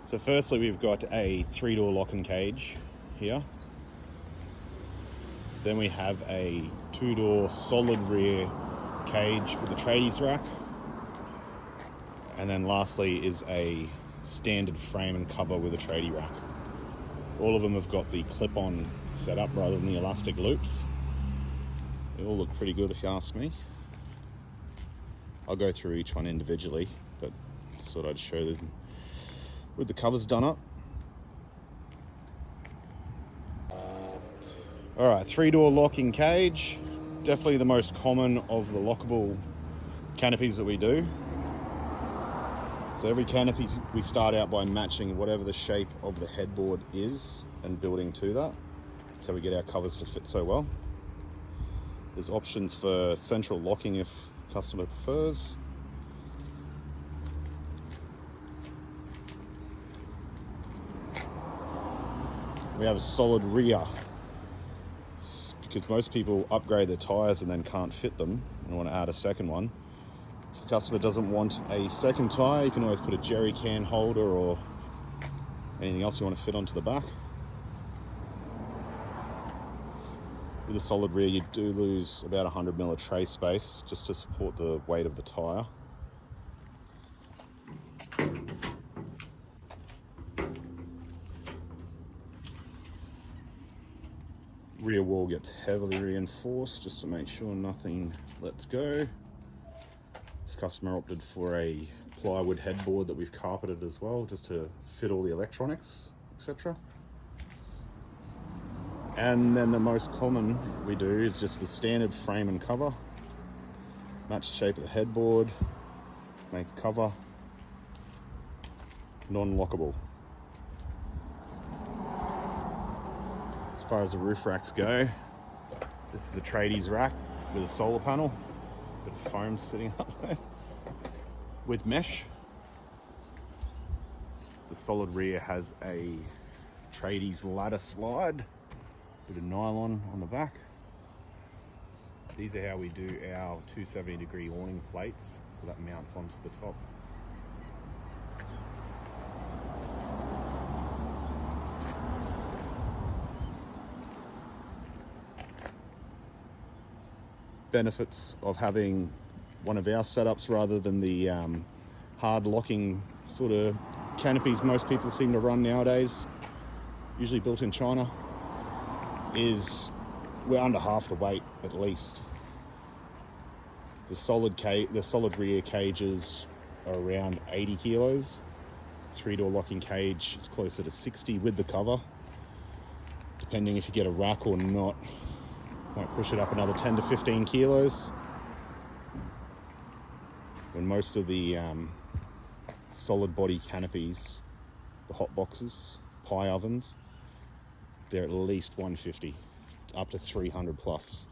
So firstly, we've got a 3-door lock and cage here. Then we have a 2-door solid rear cage with a tradies rack. And then lastly is a standard frame and cover with a tradie rack. All of them have got the clip-on setup rather than the elastic loops. They all look pretty good if you ask me. I'll go through each one individually, but just thought I'd show them with the covers done up. All right, 3-door locking cage. Definitely the most common of the lockable canopies that we do. So every canopy we start out by matching whatever the shape of the headboard is and building to that. So we get our covers to fit so well. There's options for central locking if customer prefers. We have a solid rear because most people upgrade their tyres and then can't fit them and want to add a second one. If the customer doesn't want a second tyre, you can always put a jerry can holder or anything else you want to fit onto the back. With a solid rear, you do lose about 100 mil of tray space just to support the weight of the tyre. Rear wall gets heavily reinforced just to make sure nothing lets go. This customer opted for a plywood headboard that we've carpeted as well, just to fit all the electronics, etc. And then the most common we do is just the standard frame and cover. Match the shape of the headboard, make a cover, non-lockable. As far as the roof racks go, this is a tradies rack with a solar panel, bit of foam sitting up there, with mesh. The solid rear has a tradies ladder slide, bit of nylon on the back. These are how we do our 270-degree awning plates, so that mounts onto the top. Benefits of having one of our setups rather than the hard locking sort of canopies most people seem to run nowadays, usually built in China, is we're under half the weight at least. The solid rear cages are around 80 kilos. 3-door locking cage is closer to 60 with the cover. Depending if you get a rack or not, might push it up another 10 to 15 kilos. When most of the solid body canopies, the hot boxes, pie ovens, they're at least 150, up to 300 plus.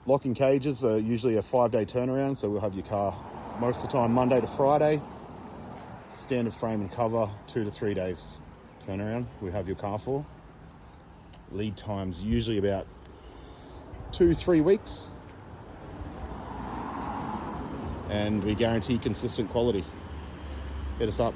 Locking cages are usually a 5-day turnaround, so we'll have your car most of the time Monday to Friday. Standard frame and cover, 2 to 3 days turnaround we have your car for. Lead time's usually about 2-3 weeks. And we guarantee consistent quality. Hit us up.